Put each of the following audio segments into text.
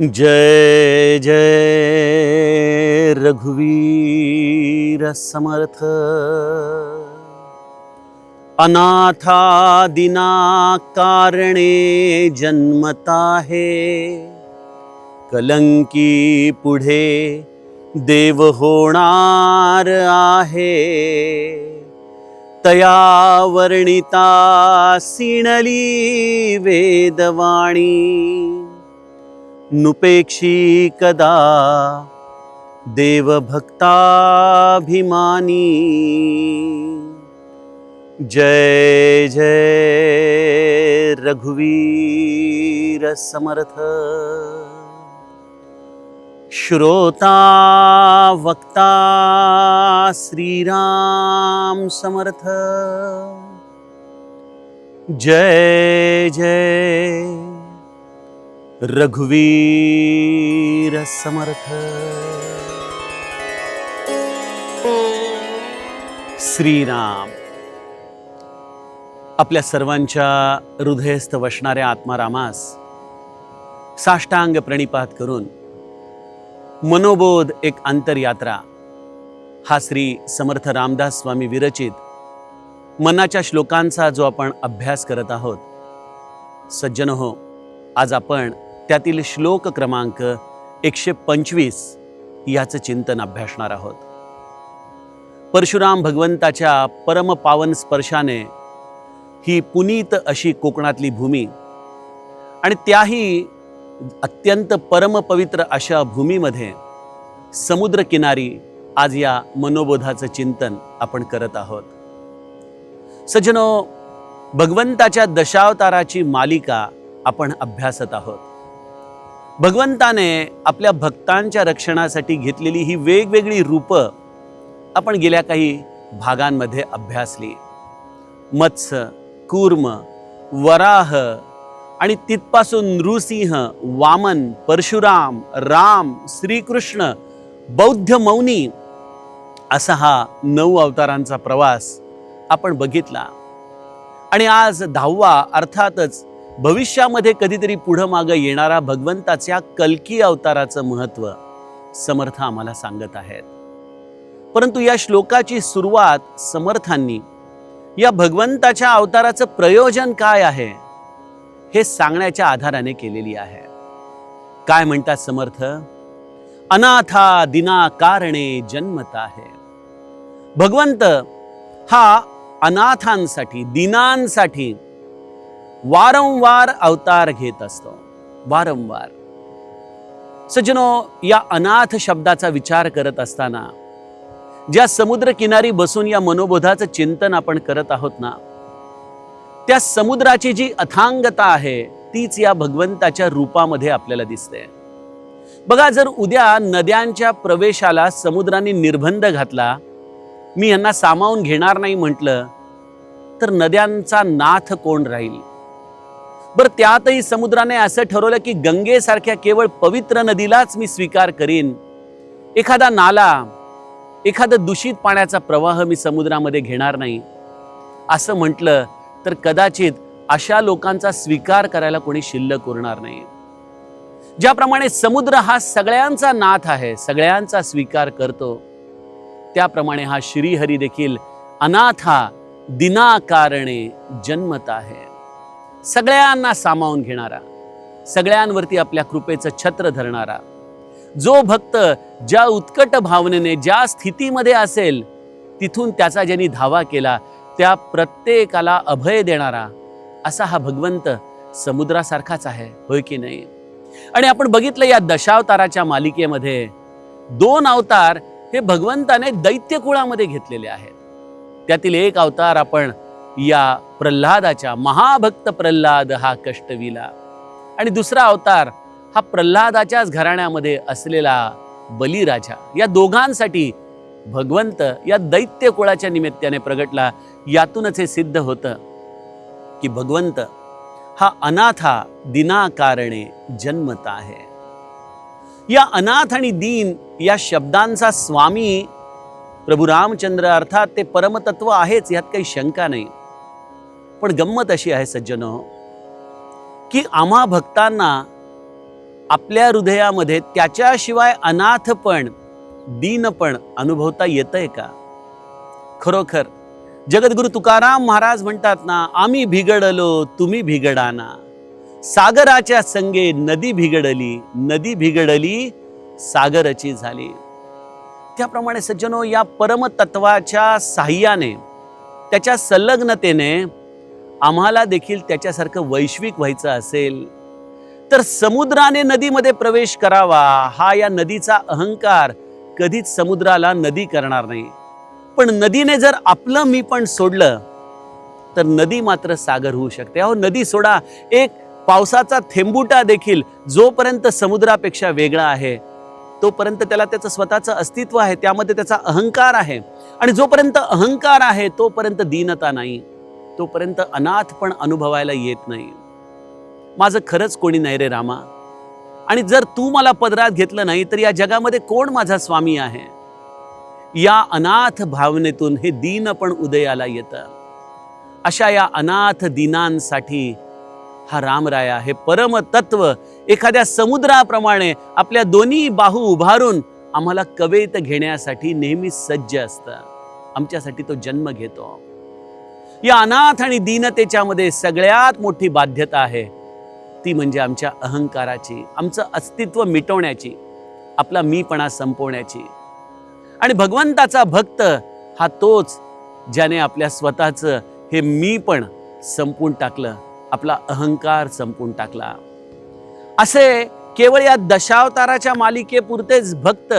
जय जय रघुवीर समर्थ। अनाथादिना कारणे जन्मता है, कलंकी पुढे देव होणार आहे। तया वर्णिता सिणली वेदवाणी, नुपेक्षी कदा देव भक्ताभिमानी। जय जय रघुवीर समर्थ। श्रोता वक्ता श्रीराम समर्थ। जय जय रघुवीर समर्थ। श्रीराम आपल्या सर्वांच्या हृदयस्थ वसणाऱ्या आत्मारामास साष्टांग प्रणिपात करून मनोबोध एक अंतरयात्रा हा श्री समर्थ रामदास स्वामी विरचित मनाच्या श्लोकांचा जो आपण अभ्यास करत आहोत, सज्जनहो, आज आपण त्यातील श्लोक क्रमांक 125 याचं चिंतन अभ्यासणार आहोत। परशुराम भगवंताच्या परम पावन स्पर्शाने ही पुनीत अशी कोकणातली भूमी आणि त्याही अत्यंत परम पवित्र अशा भूमीमध्ये समुद्रकिनारी आज या मनोबोधाचं चिंतन आपण करत आहोत। सज्जनो, भगवंताच्या दशावताराची मालिका आपण अभ्यासत आहोत। भगवंताने आपल्या भक्तांच्या रक्षणासाठी घेतलेली ही वेगवेगळी रूपं आपण गेल्या काही भागांमध्ये अभ्यासली। मत्स्य, कूर्म, वराह आणि तिथपासून नृसिंह, वामन, परशुराम, राम, श्रीकृष्ण, बौद्ध मौनी असा हा 9 अवतारांचा प्रवास आपण बघितला। आणि आज 10वा, अर्थातच भविष्यामध्ये कधीतरी पुढं मागं येणारा भगवंताच्या कल्की अवताराचं महत्त्व समर्थ आम्हाला सांगत आहेत। परंतु या श्लोकाची सुरुवात समर्थांनी या भगवंताच्या अवताराचं प्रयोजन काय आहे हे सांगण्याच्या आधाराने केलेली आहे। काय म्हणतात समर्थ? अनाथा दिना कारणे जन्मता है। भगवंत हा अनाथांसाठी, दीनांसाठी वारंवार अवतार घेत असतो, वारंवार। सज्जनो, या अनाथ शब्दाचा विचार करत असताना ज्या समुद्र किनारी बसून या मनोबोधाचं चिंतन आपण करत आहोत ना, त्या समुद्राची जी अथांगता आहे तीच या भगवंताच्या रूपामध्ये आपल्याला दिसते। बघा, जर उद्या नद्यांच्या प्रवेशाला समुद्राने निर्बंध घातला, मी यांना सामावून घेणार नाही म्हटलं, तर नद्यांचा नाथ कोण राहील? बरं, त्यातही समुद्राने असं ठरवलं की गंगेसारख्या केवळ पवित्र नदीलाच मी स्वीकार करीन, एखादा नाला, एखादा दूषित पाण्याचा प्रवाह मी समुद्रामध्ये घेणार नाही असं म्हटलं तर कदाचित अशा लोकांचा स्वीकार करायला कोणी शिल्लक उरणार नाही। ज्याप्रमाणे समुद्र हा सगळ्यांचा नाथ आहे, सगळ्यांचा स्वीकार करतो, त्याप्रमाणे हा श्रीहरी देखील अनाथा दिना कारणे जन्मता है। सगळ्यांना सामावून घेणारा, सगळ्यांवरती आपल्या कृपेचं छत्र धरणारा, जो भक्त ज्या उत्कट भावनेने ज्या स्थितीमध्ये असेल तिथून त्याचा ज्यांनी धावा केला त्या प्रत्येकाला अभय देणारा असा हा भगवंत समुद्रासारखाच आहे, होय की नाही? आणि आपण बघितलं या दशावताराच्या मालिकेमध्ये 2 अवतार हे भगवंताने दैत्य कुळामध्ये घेतलेले आहेत। त्यातील एक अवतार आपण या प्रल्हादाच्या, महाभक्त प्रल्हाद हा कष्टविला, आणि दुसरा अवतार हा प्रल्हादाच्याच घराण्यामध्ये असलेला बलिराजा। या दोघांसाठी भगवंत या दैत्य कुळाच्या निमित्ताने प्रगटला। यातूनच हे सिद्ध होतं की भगवंत हा अनाथा दिना कारणे जन्मता आहे। या अनाथ आणि दीन या शब्दांचा स्वामी प्रभू रामचंद्र अर्थात ते परमतत्व आहेच, यात काही शंका नाही। पण गंमत अशी आहे सज्जनो की आम्हा भक्तांना आपल्या हृदयामध्ये त्याच्याशिवाय अनाथपण, दीनपण अनुभवता येतंय का? खरोखर जगद्गुरु तुकाराम महाराज म्हणतात ना, आम्ही भिगडलो तुम्ही भिगडाना, सागराच्या संगे नदी भिगडली, नदी भिगडली सागरची झाली. त्याप्रमाणे सज्जनो, या परमतत्वाच्या साह्याने, त्याच्या संलग्नतेने आम्हाला देखील त्याच्यासारखं वैश्विक व्हायचं असेल तर समुद्राने नदीमध्ये प्रवेश करावा. हा या नदीचा अहंकार कधीच समुद्राला नदी करणार नाही. पण नदीने जर आपलं मी पण सोडलं तर नदी मात्र सागर होऊ शकते. अहो, नदी सोडा, एक पावसाचा थेंबुटा देखील जोपर्यंत समुद्रापेक्षा वेगळा आहे तोपर्यंत त्याला त्याचं स्वतःचं अस्तित्व आहे, त्यामध्ये त्याचा अहंकार आहे. आणि जोपर्यंत अहंकार आहे तोपर्यंत दीनता नाही, तोपर्यंत अनाथपण अनुभवायला येत नाही. माझं खरंच कोणी नाही रे रामा, आणि जर तू मला पदरात घेतलं नाही तर या जगामध्ये कोण माझा स्वामी आहे? या अनाथ भावनेतून हे दीनपण उदयाला येतं. अशा या अनाथ दीनांसाठी हा रामराया, हे परमतत्व एखाद्या समुद्राप्रमाणे आपल्या दोन्ही बाहू उभारून आम्हाला कवेत घेण्यासाठी नेहमी सज्ज असतं. आमच्यासाठी तो जन्म घेतो. या अनाथ आणि दीनतेच्या मध्ये सगळ्यात मोठी बाध्यता आहे ती म्हणजे आमच्या अहंकाराची, आमचं अस्तित्व मिटवण्याची, आपला मीपणा संपवण्याची. आणि भगवंताचा भक्त हा तोच ज्याने आपल्या स्वतःचं हे मीपण संपून टाकलं, आपला अहंकार संपून टाकला. असे केवळ या दशावताराच्या मालिकेपुरतेच भक्त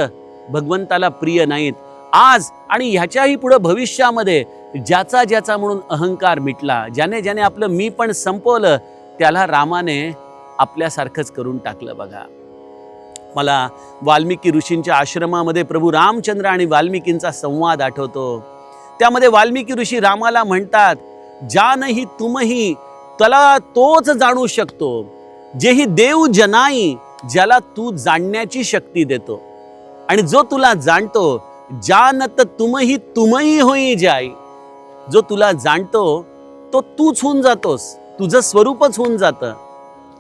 भगवंताला प्रिय नाहीत. आज आणि ह्याच्याही पुढे भविष्यामध्ये ज्याचा ज्याचा म्हणून अहंकार मिटला, ज्याने ज्याने आपलं मी पण संपवलं, त्याला रामाने आपल्यासारखंच करून टाकलं. बघा, मला वाल्मिकी ऋषींच्या आश्रमामध्ये प्रभू रामचंद्र आणि वाल्मिकींचा संवाद आठवतो. त्यामध्ये वाल्मिकी ऋषी रामाला म्हणतात, जानही तुमही, त्याला तोच जाणू शकतो जेही देव जनाई, ज्याला तू जाणण्याची शक्ती देतो. आणि जो तुला जाणतो, जानत तुमही तुमही होई जाई, जो तुला जाणतो तो तूच होऊन जातोस, तुझं स्वरूपच होऊन जातं.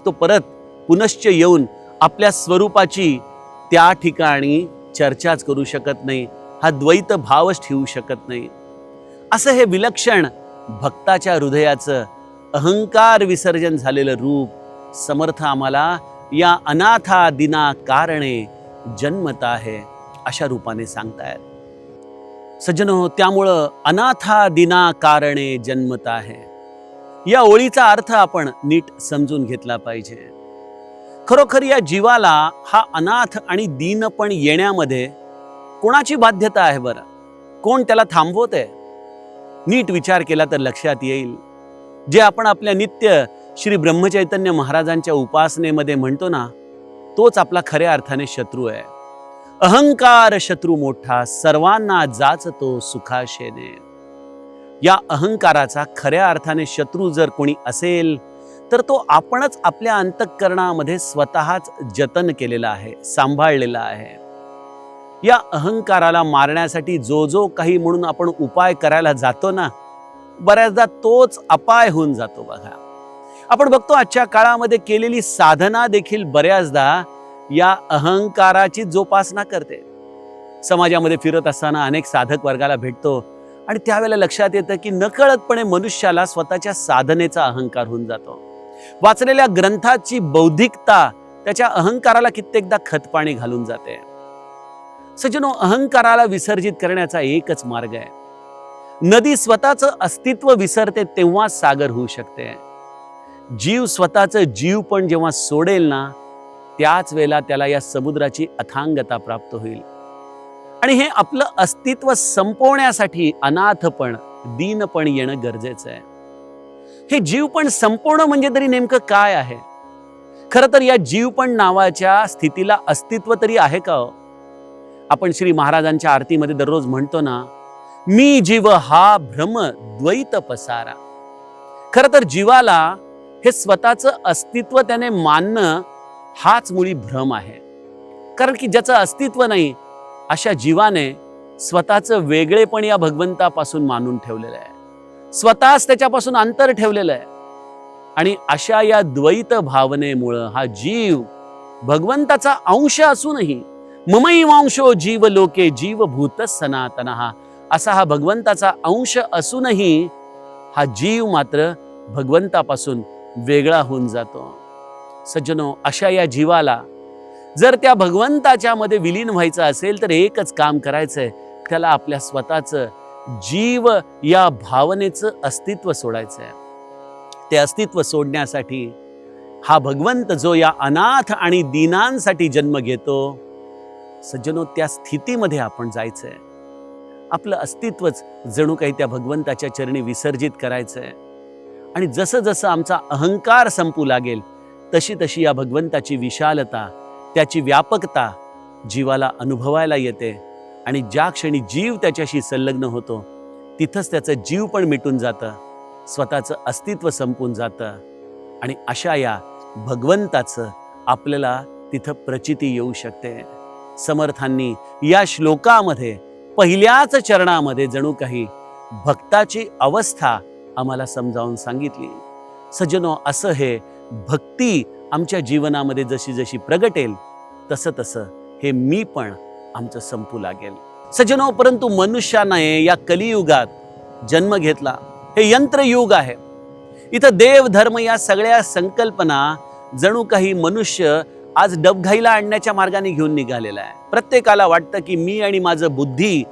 तो परत पुनश्च येऊन आपल्या स्वरूपाची त्या ठिकाणी चर्चाच करू शकत नाही, हा द्वैत भावच ठेवू शकत नाही. असं हे विलक्षण भक्ताच्या हृदयाचं अहंकार विसर्जन झालेलं रूप समर्थ आम्हाला या अनाथा दिना कारणे जन्मत आहे अशा रूपाने सांगतायत. सज्जनो, त्यामुळं अनाथा दिना कारणे जन्मत आहे या ओळीचा अर्थ आपण नीट समजून घेतला पाहिजे. खरोखर या जीवाला हा अनाथ आणि दीनपण येण्यामध्ये कोणाची बाध्यता आहे बरं? कोण त्याला थांबवतंय? नीट विचार केला तर लक्षात येईल, जे आपण आपल्या नित्य श्री ब्रह्मचैतन्य महाराजांच्या उपासनेमध्ये म्हणतो ना, तोच आपला खऱ्या अर्थाने शत्रू आहे. अहंकार शत्रू मोठा, सर्वांना जाचतो सुखाशेने. या अहंकाराचा खऱ्या अर्थाने शत्रू जर कोणी असेल तर तो आपणच आपल्या अंतःकरणामध्ये स्वतःच जतन केलेला आहे, सांभाळलेला आहे. या अहंकाराला मारण्यासाठी जो जो काही म्हणून आपण उपाय करायला जातो ना, बऱ्याचदा तोच अपाय होऊन जातो. बघा, आपण बघतो आजच्या काळामध्ये केलेली साधना देखील बऱ्याचदा या अहंकाराची जोपासना करते. समाजामध्ये फिरत असताना अनेक साधक वर्गाला भेटतो आणि त्यावेळेला लक्षात येतं की नकळतपणे मनुष्याला स्वतःच्या साधनेचा अहंकार होऊन जातो. वाचलेल्या ग्रंथाची बौद्धिकता त्याच्या अहंकाराला कित्येकदा खतपाणी घालून जाते. सज्जनो, अहंकाराला विसर्जित करण्याचा एकच मार्ग आहे. नदी स्वतःचं अस्तित्व विसरते तेव्हा सागर होऊ शकते. जीव स्वतःचं जीव पण जेव्हा सोडेल ना, त्याच वेळेला त्याला या समुद्राची अथांगता प्राप्त होईल. आणि हे आपलं अस्तित्व संपवण्यासाठी अनाथपण, दीनपण येणं गरजेचं आहे. हे जीवपण संपवणं म्हणजे तरी नेमकं काय आहे? खरं तर या जीवपण नावाच्या स्थितीला अस्तित्व तरी आहे का हो? आपण श्री महाराजांच्या आरतीमध्ये दररोज म्हणतो ना, मी जीव हा भ्रम द्वैत पसारा. खरं तर जीवाला हे स्वतःचं अस्तित्व त्याने मानणं हाच मुळी भ्रम आहे. कारण की ज्याचं अस्तित्व नाही अशा जीवाने स्वतःचं वेगळेपण या भगवंतापासून मानून ठेवलेलं आहे, स्वतःच त्याच्यापासून अंतर ठेवलेलं आहे. आणि अशा या द्वैत भावनेमुळं हा जीव भगवंताचा अंश असूनही ममैवांशो जीव लोके जीवभूत सनातनः, असा हा भगवंताचा अंश असूनही हा जीव मात्र भगवंतापासून वेगळा होऊन जातो. सज्जनो, अशा या जीवाला जर त्या भगवंताच्या मध्ये विलीन व्हायचं असेल तर एकच काम करायचंय, त्याला आपल्या स्वतःचं जीव या भावनेचं अस्तित्व सोडायचंय. ते अस्तित्व सोडण्यासाठी हा भगवंत जो या अनाथ आणि दीनांसाठी जन्म घेतो, सज्जनो, त्या स्थितीमध्ये आपण जायचंय. आपलं अस्तित्वच जणू काही त्या भगवंताच्या चरणी विसर्जित करायचंय. आणि जसं जसं आमचा अहंकार संपू लागेल तशी तशी या भगवंताची विशालता, त्याची व्यापकता जीवाला अनुभवायला येते. आणि ज्या क्षणी जीव त्याच्याशी संलग्न होतो तिथंच त्याचं जीव पण मिटून जातं, स्वतःचं अस्तित्व संपून जातं. आणि अशा या भगवंताचं आपल्याला तिथं प्रचिती येऊ शकते. समर्थांनी या श्लोकामध्ये पहिल्याच चरणामध्ये जणू काही भक्ताची अवस्था आम्हाला समजावून सांगितली. सज्जनो, असं हे भक्ती आमच्या जीवनामध्ये जशी जशी प्रगटेल तसं तसं हे मी पण आमचं संपू लागेल. सज्जनो, परंतु मनुष्याने या कलियुगात जन्म घेतला. हे यंत्रयुग आहे. इथं देव धर्म या सगळ्या संकल्पना जणू काही मनुष्य आज डबघाईला आणण्याच्या मार्गाने घेऊन निघालेला आहे. प्रत्येकाला वाटतं की मी आणि माझं बुद्धी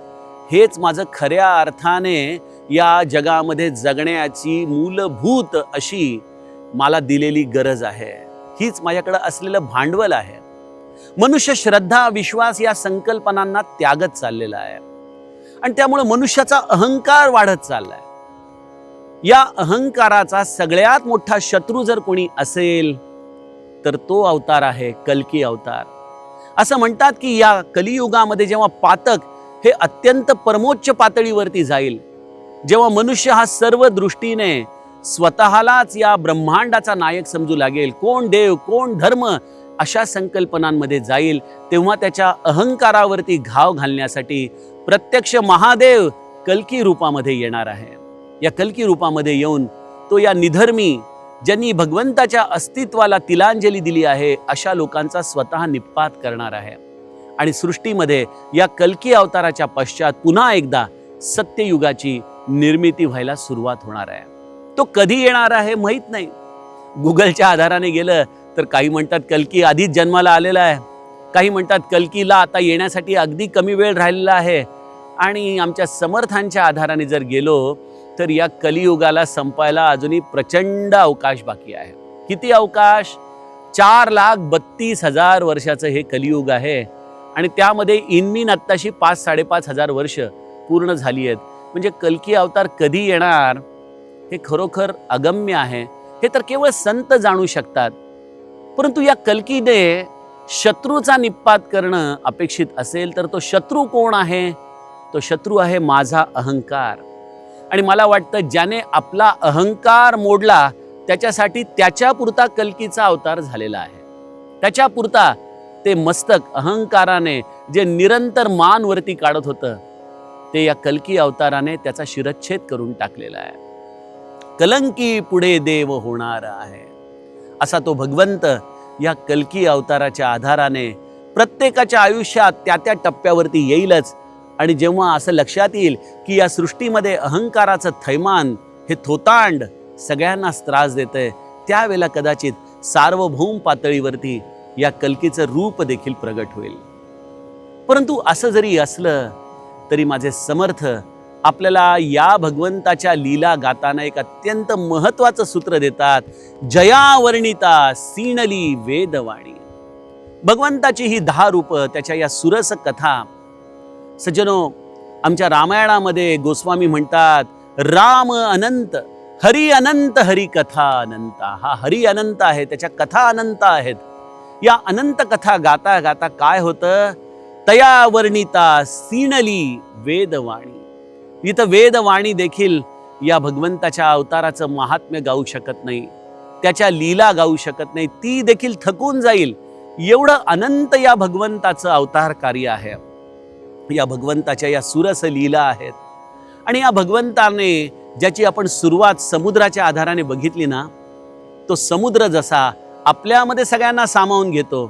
हेच माझं खऱ्या अर्थाने या जगामध्ये जगण्याची मूलभूत अशी मला दिलेली गरज आहे. हीच माझ्याकडे असलेलं भांडवल आहे. मनुष्य श्रद्धा, विश्वास या संकल्पनांना त्यागत चाललेला आहे. आणि त्यामुळे मनुष्याचा अहंकार वाढत चाललाय. या अहंकाराचा सगळ्यात मोठा शत्रू जर कोणी असेल तर तो अवतार आहे कल्की अवतार. असं म्हणतात की या कलियुगामध्ये जेव्हा पातक हे अत्यंत परमोच्च पातळीवरती जाईल, जेव्हा मनुष्य हा सर्व दृष्टीने स्वतःलाच या ब्रह्मांडाचा नायक समजू लागेल, कोण देव कोण धर्म अशा संकल्पनांमध्ये जाईल, तेव्हा त्याच्या अहंकारावरती घाव घालण्यासाठी प्रत्यक्ष महादेव कल्की रूपामध्ये येणार आहे. या कल्की रूपामध्ये येऊन तो या निधर्मी, ज्यांनी भगवंताच्या अस्तित्वाला तिलांजली दिली आहे, अशा लोकांचा स्वतः निपात करणार आहे. आणि सृष्टीमध्ये या कल्की अवताराच्या पश्चात पुन्हा एकदा सत्ययुगाची निर्मिती व्हायला सुरुवात होणार आहे. तो कधी येणार आहे माहीत नाही. गुगलच्या आधाराने गेलं तर काही म्हणतात कल्की आधीच जन्माला आलेला आहे, काही म्हणतात कल्कीला आता येण्यासाठी अगदी कमी वेळ राहिलेला आहे. आणि आमच्या समर्थांच्या आधाराने जर गेलो तर या कलियुगाला संपायला अजूनही प्रचंड अवकाश बाकी आहे. किती अवकाश? 4,32,000 वर्षाचं हे कलियुग आहे. आणि त्यामध्ये इनमीन आत्ताशी 5-5.5 हजार वर्ष पूर्ण झाली आहेत. म्हणजे कल्की अवतार कधी येणार हे खरोखर अगम्य आहे. हे तर केवळ संत जाणू शकतात. परंतु या कल्कीने शत्रूचा निपात करणं अपेक्षित असेल तर तो शत्रू कोण आहे? तो शत्रू आहे माझा अहंकार. आणि मला वाटतं ज्याने आपला अहंकार मोडला त्याच्यासाठी त्याच्यापुरता कल्कीचा अवतार झालेला आहे. त्याच्यापुरता ते मस्तक अहंकाराने जे निरंतर मान वरती काढत होतं ते या कल्की अवताराने त्याचा शिरच्छेद करून टाकलेला आहे. कलंकी पुढे देव होणार आहे असा तो भगवंत या कल्की अवताराच्या आधाराने प्रत्येकाच्या आयुष्यात त्या त्या टप्प्यावरती येईलच. आणि जेव्हा असं लक्षात येईल की या सृष्टीमध्ये अहंकाराचं थैमान हे थोतांड सगळ्यांनाच त्रास देतंय, त्यावेळेला कदाचित सार्वभौम पातळीवरती या कल्कीचं रूप देखील प्रगट होईल. परंतु असं जरी असलं तरी माझे समर्थ आपल्याला या भगवंताच्या लीला गाताना एक अत्यंत महत्त्वाचं सूत्र देतात. जया वर्णिता सीणली वेदवाणी. भगवंताची ही 10 रूपं, त्याच्या या सुरस कथा. सज्जनो, आमच्या रामायणामध्ये गोस्वामी म्हणतात राम अनंत, हरी अनंत, हरी कथा अनंत. हा हरी अनंत आहे, त्याच्या कथा अनंत आहेत. या अनंत कथा गाता गाता काय होतं? तया वर्णिता सीणली वेदवाणी. इथं वेदवाणी देखील या भगवंताच्या अवताराचं महात्म्य गाऊ शकत नाही, त्याच्या लीला गाऊ शकत नाही, ती देखील थकून जाईल. एवढं अनंत या भगवंताचं अवतार कार्य आहे. या भगवंताच्या या सुरस लीला आहेत. आणि या भगवंताने ज्याची आपण सुरुवात समुद्राच्या आधाराने बघितली ना, तो समुद्र जसा आपल्यामध्ये सगळ्यांना सामावून घेतो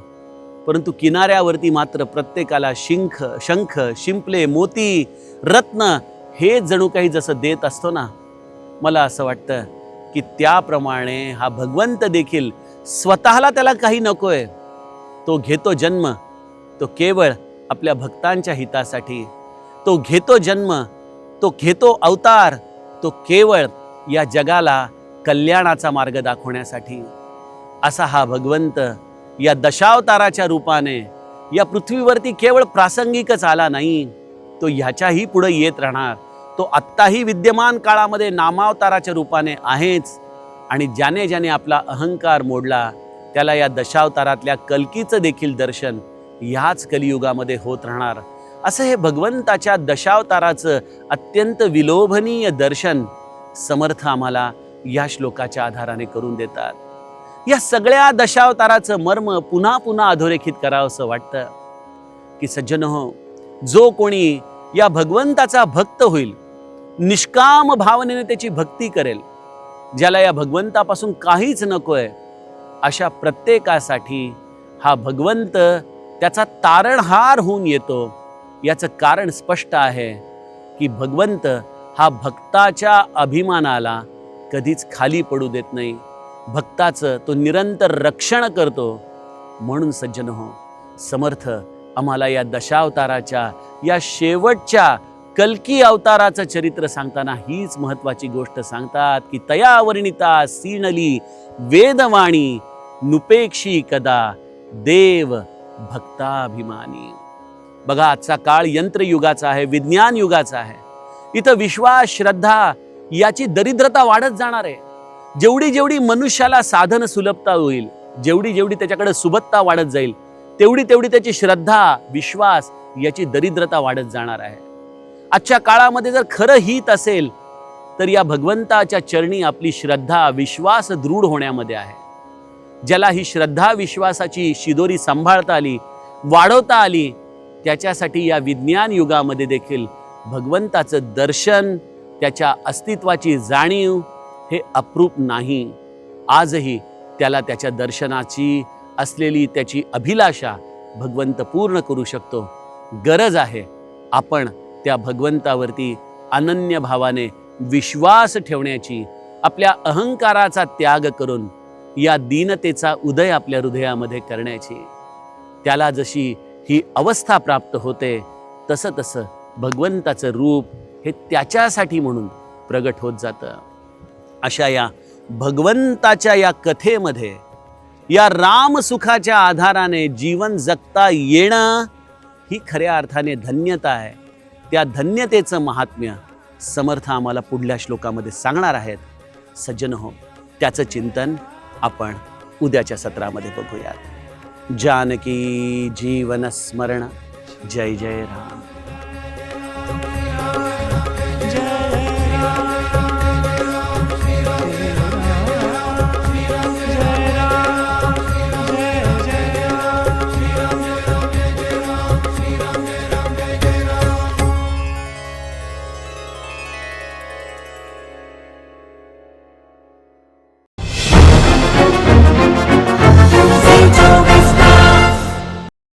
परंतु किनाऱ्यावरती मात्र प्रत्येकाला शंख, शिंपले, मोती, रत्न हे जणू काही जसं देत असतो ना, मला असं वाटतं की त्याप्रमाणे हा भगवंत देखील स्वतःला त्याला काही नकोय, तो घेतो जन्म, तो केवळ आपल्या भक्तांच्या हितासाठी, तो घेतो जन्म, तो घेतो अवतार, तो केवळ या जगाला कल्याणाचा मार्ग दाखवण्यासाठी. असा हा भगवंत या दशावताराच्या रूपाने या पृथ्वीवरती केवळ प्रासंगिकच आला नाही, तो ह्याच्याही पुढे येत राहणार. तो आत्ताही विद्यमान काळामध्ये नामावताराच्या रूपाने आहेच. आणि ज्याने ज्याने आपला अहंकार मोडला त्याला या दशावतारातल्या कल्कीचं देखील दर्शन ह्याच कलियुगामध्ये होत राहणार. असं हे भगवंताच्या दशावताराचं अत्यंत विलोभनीय दर्शन समर्थ आम्हाला या श्लोकाच्या आधाराने करून देतात. या सगळ्या दशावताराचं मर्म पुन्हा पुन्हा अधोरेखित करावंसं वाटतं की सज्जनहो, जो कोणी या भगवंताचा भक्त होईल, निष्काम भावनेने त्याची भक्ती करेल, ज्याला या भगवंतापासून काहीच नकोय, अशा प्रत्येकासाठी हा भगवंत त्याचा तारणहार होऊन येतो. याचं कारण स्पष्ट आहे की भगवंत हा भक्ताच्या अभिमानाला कधीच खाली पडू देत नाही. भक्ताचं तो निरंतर रक्षण करतो. म्हणून सज्जनहो, समर्थ आम्हाला या दशावताराच्या या शेवटच्या कल्की अवताराचं चरित्र सांगताना हीच महत्वाची गोष्ट सांगतात की तया वर्णिता सीणली वेदवाणी, नुपेक्षी कदा देव भक्ताभिमानी. बघा, आजचा काळ यंत्रयुगाचा आहे, विज्ञान युगाचा आहे. इथं विश्वास, श्रद्धा याची दरिद्रता वाढत जाणार आहे. जेवढी जेवढी मनुष्याला साधन सुलभता होईल, जेवढी जेवढी त्याच्याकडे सुबत्ता वाढत जाईल, तेवढी तेवढी त्याची श्रद्धा, विश्वास याची दरिद्रता वाढत जाणार आहे. आजच्या काळामध्ये जर खरं हित असेल तर या भगवंताच्या चरणी आपली श्रद्धा, विश्वास दृढ होण्यामध्ये आहे. ज्याला ही श्रद्धा, विश्वासाची शिदोरी सांभाळता आली, वाढवता आली, त्याच्यासाठी या विज्ञान युगामध्ये देखील भगवंताचं दर्शन, त्याच्या अस्तित्वाची जाणीव हे अप्रूप नाही. आजही त्याला त्याच्या दर्शनाची असलेली त्याची अभिलाषा भगवंत पूर्ण करू शकतो. गरज आहे आपण त्या भगवंतावरती अनन्य भावाने विश्वास ठेवण्याची, आपल्या अहंकाराचा त्याग करून या दीनतेचा उदय आपल्या हृदयामध्ये करण्याची. त्याला जशी ही अवस्था प्राप्त होते तसं तसं भगवंताचं रूप हे त्याच्यासाठी म्हणून प्रगट होत जातं. अशा या भगवंताच्या या कथेमध्ये या रामसुखाच्या आधाराने जीवन जगता येणं ही खऱ्या अर्थाने धन्यता आहे. त्या धन्यतेचं महात्म्य समर्थ आम्हाला पुढल्या श्लोकामध्ये सांगणार आहेत. सज्जनहो, त्याचं चिंतन आपण उद्याच्या सत्रामध्ये बघूयात. जानकी जीवन स्मरण. जय जय राम. जय